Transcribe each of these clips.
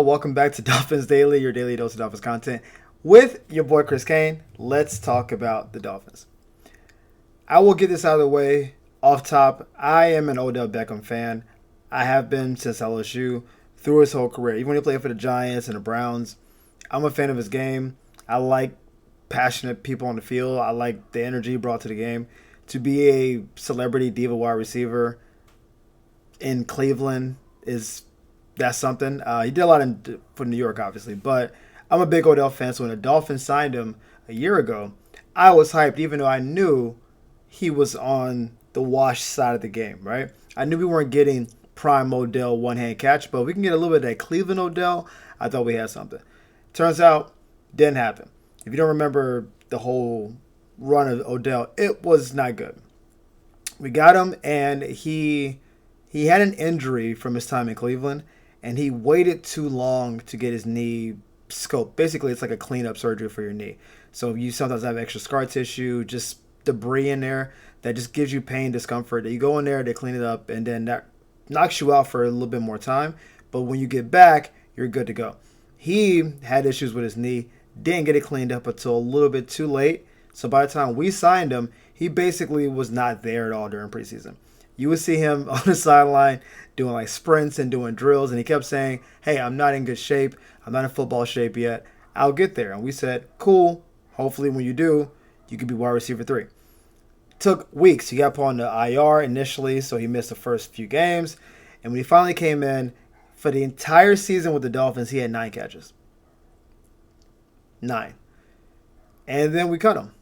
Welcome back to Dolphins Daily, your daily dose of Dolphins content with your boy Chris Kane. Let's talk about the Dolphins. I will get this out of the way off top. I am an Odell Beckham fan. I have been since LSU through his whole career. Even when he played for the Giants and the Browns, I'm a fan of his game. I like passionate people on the field. I like the energy he brought to the game. To be a celebrity diva wide receiver in Cleveland that's something. He did a lot for New York, obviously, but I'm a big Odell fan. So when the Dolphins signed him a year ago, I was hyped, even though I knew he was on the wash side of the game, right? I knew we weren't getting prime Odell one-hand catch, but we can get a little bit of that Cleveland Odell. I thought we had something. Turns out, didn't happen. If you don't remember the whole run of Odell, it was not good. We got him, and he had an injury from his time in Cleveland, and he waited too long to get his knee scoped. Basically, it's like a cleanup surgery for your knee. So you sometimes have extra scar tissue, just debris in there that just gives you pain, discomfort. You go in there, they clean it up, and then that knocks you out for a little bit more time. But when you get back, you're good to go. He had issues with his knee, didn't get it cleaned up until a little bit too late. So by the time we signed him, he basically was not there at all during preseason. You would see him on the sideline doing like sprints and doing drills, and he kept saying, hey, I'm not in good shape. I'm not in football shape yet. I'll get there. And we said, cool. Hopefully when you do, you could be wide receiver 3. Took weeks. He got put on the IR initially, so he missed the first few games. And when he finally came in, for the entire season with the Dolphins, he had 9 catches. 9. And then we cut him.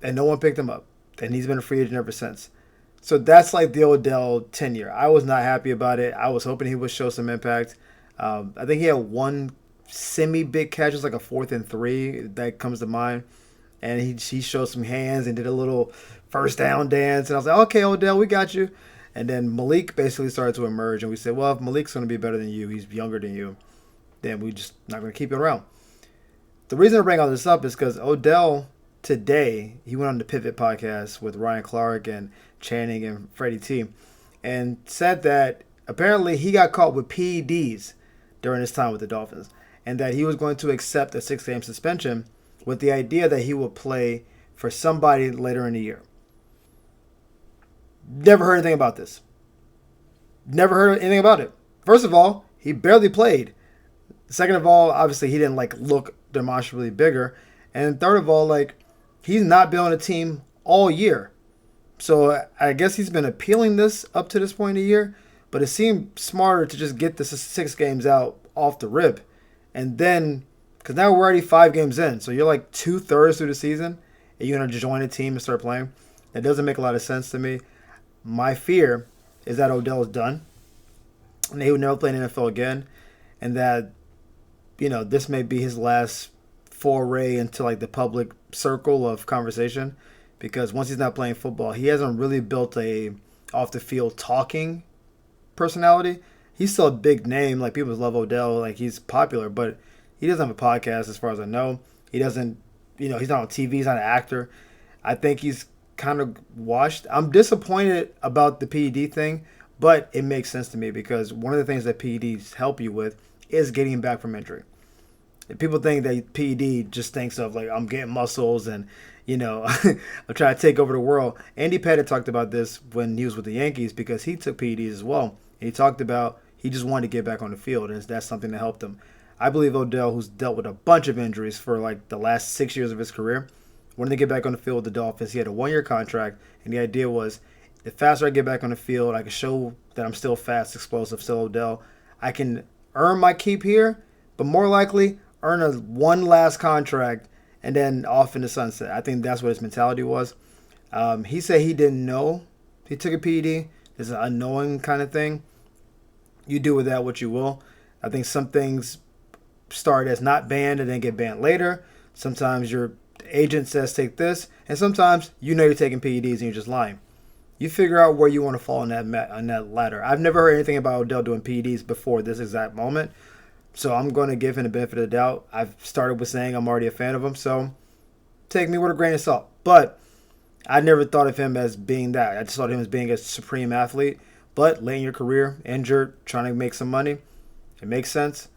And no one picked him up. And he's been a free agent ever since. So that's like the Odell tenure. I was not happy about it. I was hoping he would show some impact. I think he had one semi-big catch, just like a 4th and 3 that comes to mind. And he showed some hands and did a little first down dance. And I was like, okay, Odell, we got you. And then Malik basically started to emerge. And we said, well, if Malik's going to be better than you, he's younger than you, then we just not going to keep him around. The reason I bring all this up is because Odell today, he went on the Pivot podcast with Ryan Clark and Channing and Freddie T, and said that apparently he got caught with PEDs during his time with the Dolphins, and that he was going to accept a 6-game suspension with the idea that he would play for somebody later in the year. Never heard anything about this. Never heard anything about it. First of all, he barely played. Second of all, obviously he didn't look demonstrably bigger. And third of all, he's not been on a team all year. So I guess he's been appealing this up to this point in the year, but it seemed smarter to just get the 6 games out off the rip. And then, because now we're already 5 games in, so you're like 2/3 through the season, and you're going to join a team and start playing. That doesn't make a lot of sense to me. My fear is that Odell is done, and he would never play in the NFL again, and that, this may be his last foray into the public circle of conversation. Because once he's not playing football, he hasn't really built a off-the-field talking personality. He's still a big name. People love Odell. He's popular, but he doesn't have a podcast as far as I know. He doesn't, he's not on TV. He's not an actor. I think he's kind of washed. I'm disappointed about the PED thing, but it makes sense to me because one of the things that PEDs help you with is getting back from injury. If people think that PED just thinks of I'm getting muscles and I'm trying to take over the world. Andy Pettitte talked about this when he was with the Yankees because he took PEDs as well. And he talked about he just wanted to get back on the field, and that's something that helped him. I believe Odell, who's dealt with a bunch of injuries for the last 6 years of his career, wanted to get back on the field with the Dolphins. He had a 1-year contract, and the idea was the faster I get back on the field, I can show that I'm still fast, explosive, still Odell. I can earn my keep here, but more likely earn one last contract and then off in the sunset. I think that's what his mentality was. He said he didn't know he took a PED. It's an unknowing kind of thing. You do with that what you will. I think some things start as not banned and then get banned later. Sometimes your agent says take this, and sometimes you're taking PEDs and you're just lying. You figure out where you want to fall on that ladder. I've never heard anything about Odell doing PEDs before this exact moment. So I'm going to give him the benefit of the doubt. I've started with saying I'm already a fan of him, so take me with a grain of salt. But I never thought of him as being that. I just thought of him as being a supreme athlete. But late in your career, injured, trying to make some money, It makes sense.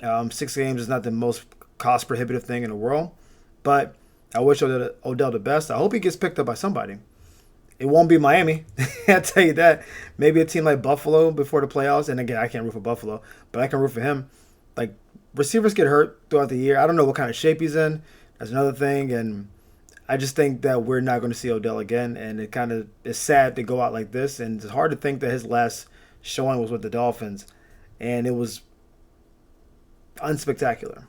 6 games is not the most cost prohibitive thing in the world, but I wish Odell the best. I hope he gets picked up by somebody. It won't be Miami. I'll tell you that. Maybe a team like Buffalo before the playoffs. And again, I can't root for Buffalo, but I can root for him. Like, receivers get hurt throughout the year. I don't know what kind of shape he's in. That's another thing. And I just think that we're not going to see Odell again. And it kind of is sad to go out like this. And it's hard to think that his last showing was with the Dolphins. And it was unspectacular.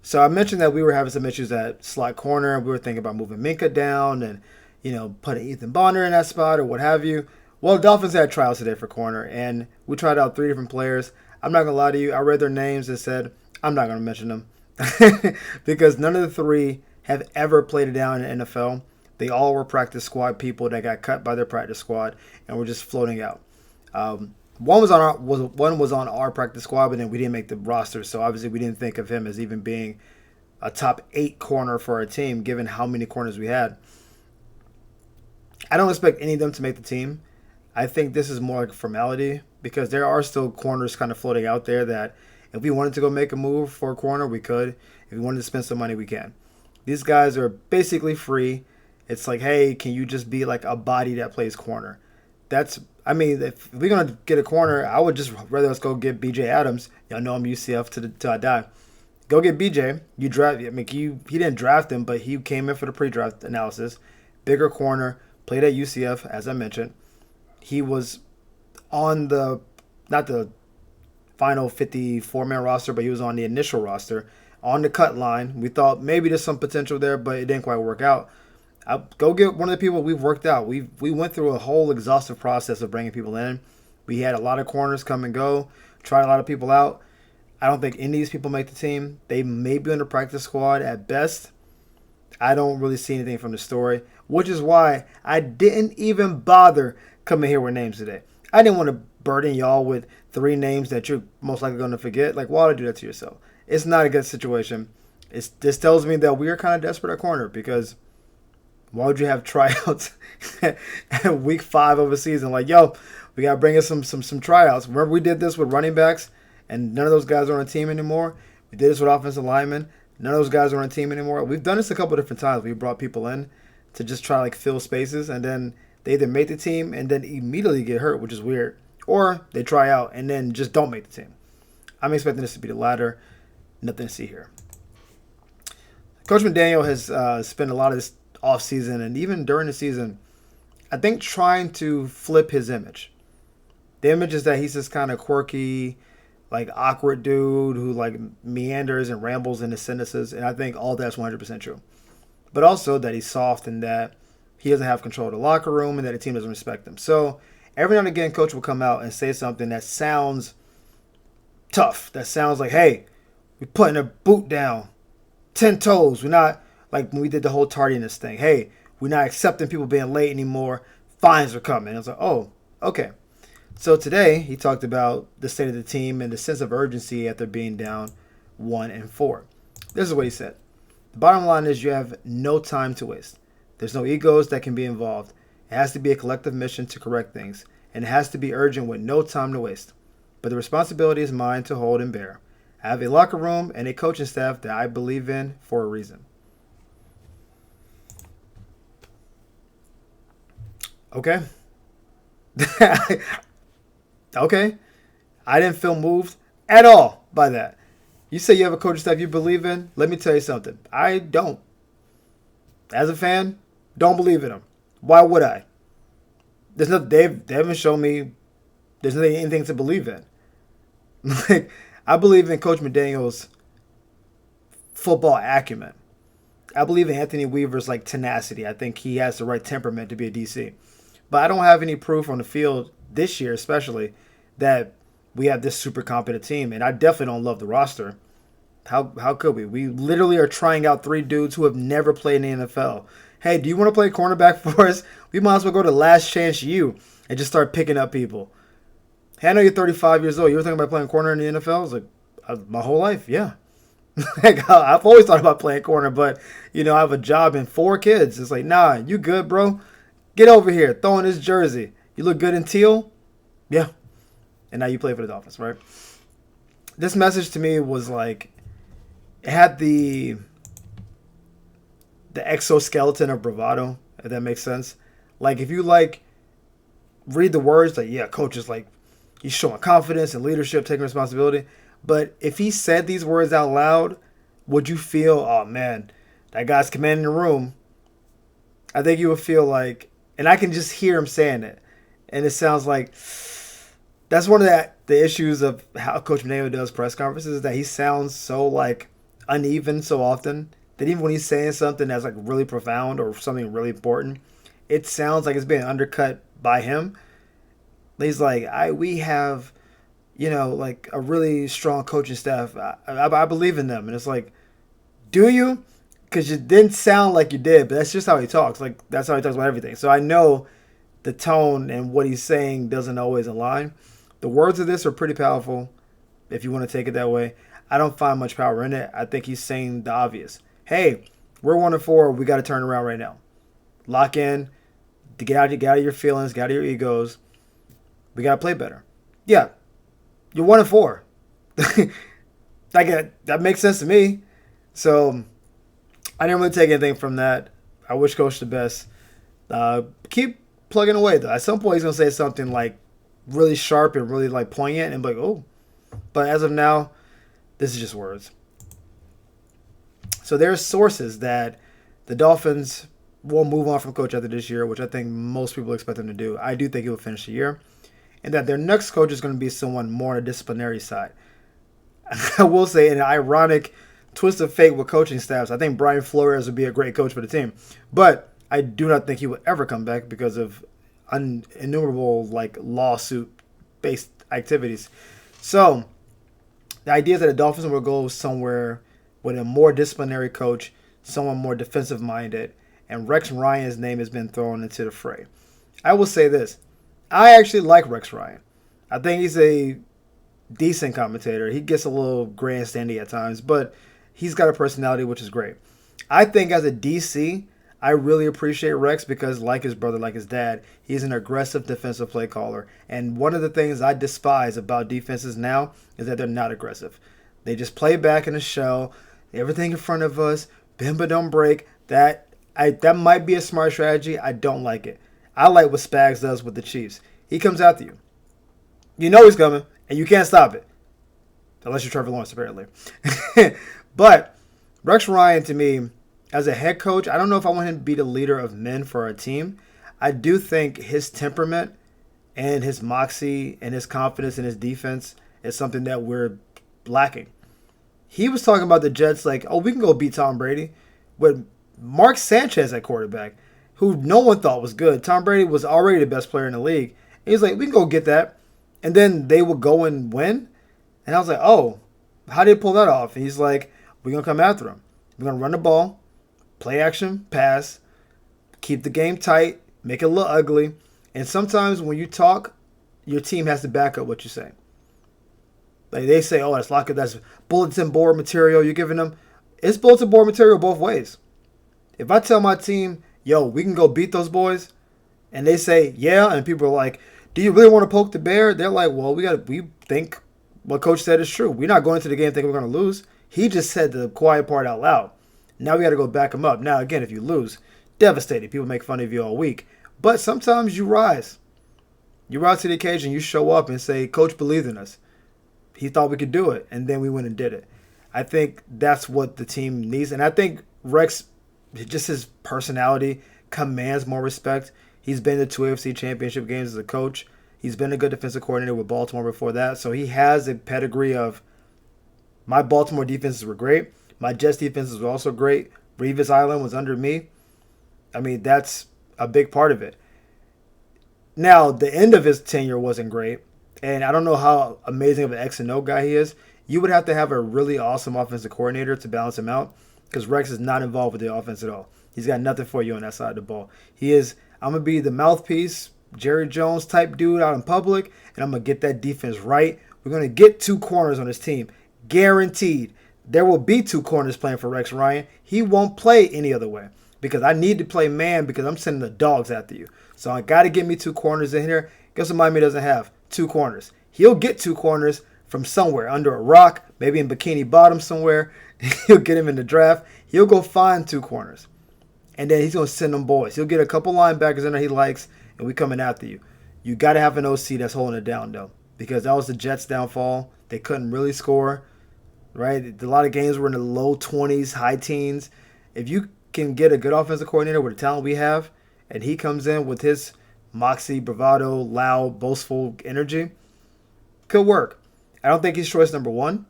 So I mentioned that we were having some issues at slot corner. We were thinking about moving Minka down and, putting Ethan Bonner in that spot or what have you. Well, the Dolphins had trials today for corner, and we tried out 3 different players. I'm not going to lie to you. I read their names and said, I'm not going to mention them because none of the 3 have ever played it down in the NFL. They all were practice squad people that got cut by their practice squad and were just floating out. One was on our practice squad, but then we didn't make the roster, so obviously we didn't think of him as even being a top 8 corner for our team, given how many corners we had. I don't expect any of them to make the team. I think this is more like a formality because there are still corners kind of floating out there that if we wanted to go make a move for a corner, we could. If we wanted to spend some money, we can. These guys are basically free. It's like, hey, can you just be like a body that plays corner? If we're going to get a corner, I would just rather us go get BJ Adams. Y'all know I'm UCF till I die. Go get BJ. You draft. He didn't draft him, but he came in for the pre-draft analysis. Bigger corner, played at UCF, as I mentioned. He was on not the final 54-man roster, but he was on the initial roster, on the cut line. We thought maybe there's some potential there, but it didn't quite work out. Go get one of the people we've worked out. We went through a whole exhaustive process of bringing people in. We had a lot of corners come and go, tried a lot of people out. I don't think any of these people make the team. They may be on the practice squad at best. I don't really see anything from the story, which is why I didn't even bother coming here with names today. I didn't want to burden y'all with 3 names that you're most likely going to forget. Like, why would I do that to yourself? It's not a good situation. This tells me that we are kind of desperate at corner because why would you have tryouts at week 5 of a season? Like, yo, we got to bring in some tryouts. Remember we did this with running backs and none of those guys are on the team anymore? We did this with offensive linemen. None of those guys are on the team anymore. We've done this a couple different times. We brought people in to just try to fill spaces and then they either make the team and then immediately get hurt, which is weird, or they try out and then just don't make the team. I'm expecting this to be the latter. Nothing to see here. Coach McDaniel has spent a lot of this offseason and even during the season, I think trying to flip his image. The image is that he's this kind of quirky, like awkward dude who like meanders and rambles in his sentences, and I think all that's 100% true. But also that he's soft and that he doesn't have control of the locker room and that the team doesn't respect him. So every now and again, Coach will come out and say something that sounds tough. That sounds like, hey, we're putting a boot down, 10 toes. We're not, like when we did the whole tardiness thing. Hey, we're not accepting people being late anymore. Fines are coming. I was like, oh, okay. So today he talked about the state of the team and the sense of urgency after being down 1-4. This is what he said. The bottom line is you have no time to waste. There's no egos that can be involved. It has to be a collective mission to correct things, and it has to be urgent with no time to waste. But the responsibility is mine to hold and bear. I have a locker room and a coaching staff that I believe in for a reason. Okay. Okay. I didn't feel moved at all by that. You say you have a coaching staff you believe in. Let me tell you something. I don't. As a fan, don't believe in them. Why would I? There's no. They haven't shown me. There's anything to believe in. Like, I believe in Coach McDaniel's football acumen. I believe in Anthony Weaver's like tenacity. I think he has the right temperament to be a DC. But I don't have any proof on the field this year, especially, that we have this super competent team. And I definitely don't love the roster. How could we? We literally are trying out 3 dudes who have never played in the NFL. Hey, do you want to play cornerback for us? We might as well go to Last Chance U and just start picking up people. Hey, I know you're 35 years old. You were thinking about playing corner in the NFL? I was like, my whole life, yeah. I've always thought about playing corner, but, I have a job and 4 kids. It's like, nah, you good, bro? Get over here. Throw in this jersey. You look good in teal? Yeah. and now you play for the Dolphins, right? This message to me was like, it had the exoskeleton of bravado, if that makes sense. Like, if you like read the words, like, yeah, coach is like, he's showing confidence and leadership, taking responsibility. But if he said these words out loud, would you feel, oh man, that guy's commanding the room? I think you would feel like, and I can just hear him saying it, and it sounds like that's one of the issues of how Coach McDaniel does press conferences, is that he sounds so like uneven so often that even when he's saying something that's like really profound or something really important, it sounds like it's being undercut by him. He's like, we have, like a really strong coaching staff. I believe in them. And it's like, do you? Because you didn't sound like you did, but that's just how he talks. Like, that's how he talks about everything. So I know the tone and what he's saying doesn't always align. The words of this are pretty powerful if you want to take it that way. I don't find much power in it. I think he's saying the obvious. Hey, we're 1-4. We got to turn around right now. Lock in. Get out of your feelings. Get out of your egos. We got to play better. Yeah, you're 1-4. That makes sense to me. So I didn't really take anything from that. I wish Coach the best. Keep plugging away, though. At some point, he's going to say something like really sharp and really like poignant and be like, oh. But as of now, this is just words. So there's sources that the Dolphins will move on from coach after this year, which I think most people expect them to do. I do think he will finish the year. And that their next coach is going to be someone more on a disciplinary side. I will say, in an ironic twist of fate with coaching staffs, I think Brian Flores would be a great coach for the team. But I do not think he will ever come back because of innumerable like lawsuit-based activities. So the idea is that the Dolphins will go somewhere with a more disciplinary coach, someone more defensive-minded, and Rex Ryan's name has been thrown into the fray. I will say this. I actually like Rex Ryan. I think he's a decent commentator. He gets a little grandstandy at times, but he's got a personality, which is great. I think as a DC, I really appreciate Rex because, like his brother, like his dad, he's an aggressive defensive play caller. And one of the things I despise about defenses now is that they're not aggressive. They just play back in a shell, everything in front of us, bend but don't break. That might be a smart strategy. I don't like it. I like what Spags does with the Chiefs. He comes after you. You know he's coming, and you can't stop it. Unless you're Trevor Lawrence, apparently. But Rex Ryan, to me, as a head coach, I don't know if I want him to be the leader of men for our team. I do think his temperament and his moxie and his confidence in his defense is something that we're lacking. He was talking about the Jets like, oh, we can go beat Tom Brady with Mark Sanchez at quarterback, who no one thought was good. Tom Brady was already the best player in the league. And he's like, we can go get that. And then they would go and win. And I was like, oh, how did he pull that off? And he's like, we're going to come after him. We're going to run the ball, play action, pass, keep the game tight, make it look ugly. And sometimes when you talk, your team has to back up what you say. Like they say, oh, that's bulletin board material you're giving them. It's bulletin board material both ways. If I tell my team, yo, we can go beat those boys, and they say, yeah, and people are like, do you really want to poke the bear? They're like, well, we think what coach said is true. We're not going into the game thinking we're going to lose. He just said the quiet part out loud. Now we got to go back him up. Now, again, if you lose, devastated. People make fun of you all week. But sometimes you rise. You rise to the occasion. You show up and say, coach believed in us. He thought we could do it, and then we went and did it. I think that's what the team needs. And I think Rex, just his personality, commands more respect. He's been to 2 AFC championship games as a coach. He's been a good defensive coordinator with Baltimore before that. So he has a pedigree of, my Baltimore defenses were great. My Jets defenses were also great. Revis Island was under me. I mean, that's a big part of it. Now, the end of his tenure wasn't great. And I don't know how amazing of an X and O guy he is. You would have to have a really awesome offensive coordinator to balance him out because Rex is not involved with the offense at all. He's got nothing for you on that side of the ball. He is, I'm going to be the mouthpiece, Jerry Jones type dude out in public, and I'm going to get that defense right. We're going to get 2 corners on this team. Guaranteed. There will be 2 corners playing for Rex Ryan. He won't play any other way because I need to play man because I'm sending the dogs after you. So I got to get me 2 corners in here. Guess what Miami doesn't have? 2 corners. He'll get 2 corners from somewhere, under a rock, maybe in Bikini Bottom somewhere. He'll get him in the draft. He'll go find 2 corners. And then he's going to send them boys. He'll get a couple linebackers in there he likes, and we coming after you. You got to have an OC that's holding it down, though, because that was the Jets' downfall. They couldn't really score, right? A lot of games were in the low 20s, high teens. If you can get a good offensive coordinator with the talent we have, and he comes in with his moxie, bravado, loud, boastful energy, could work. I don't think he's choice number 1,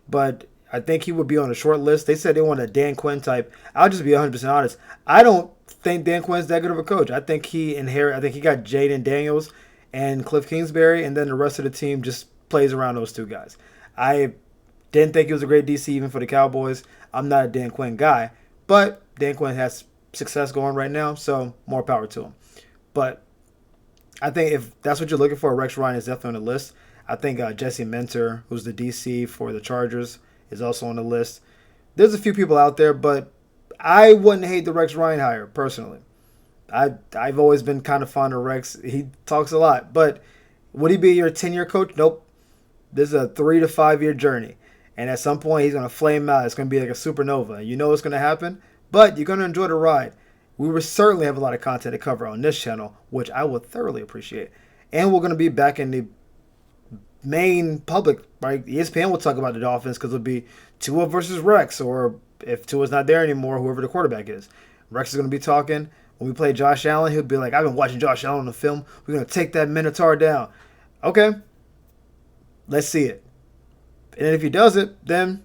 but I think he would be on a short list. They said they want a Dan Quinn type. I'll just be 100% honest. I don't think Dan Quinn's that good of a coach. I think he got Jaden Daniels and Cliff Kingsbury, and then the rest of the team just plays around those 2 guys. I didn't think he was a great DC even for the Cowboys. I'm not a Dan Quinn guy, but Dan Quinn has success going right now, so more power to him. But I think if that's what you're looking for, Rex Ryan is definitely on the list. I think Jesse Minter, who's the DC for the Chargers, is also on the list. There's a few people out there, but I wouldn't hate the Rex Ryan hire, personally. I've always been kind of fond of Rex. He talks a lot, but would he be your 10-year coach? Nope. This is a 3 to 5 year journey, and at some point he's going to flame out. It's going to be like a supernova. You know what's going to happen, but you're going to enjoy the ride. We will certainly have a lot of content to cover on this channel, which I will thoroughly appreciate. And we're going to be back in the main public, right? ESPN will talk about the Dolphins because it'll be Tua versus Rex, or if Tua's not there anymore, whoever the quarterback is. Rex is going to be talking. When we play Josh Allen, he'll be like, I've been watching Josh Allen on the film. We're going to take that Minotaur down. Okay. Let's see it. And if he does it, then.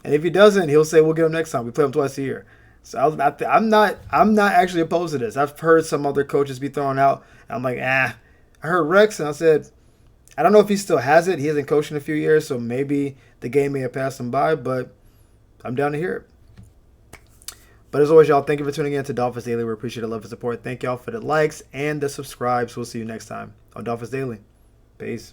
And if he doesn't, he'll say, we'll get him next time. We play him twice a year. So I'm not actually opposed to this. I've heard some other coaches be thrown out. I'm like, I heard Rex, and I said, I don't know if he still has it. He hasn't coached in a few years, so maybe the game may have passed him by, but I'm down to hear it. But as always, y'all, thank you for tuning in to Dolphins Daily. We appreciate the love and support. Thank y'all for the likes and the subscribes. We'll see you next time on Dolphins Daily. Peace.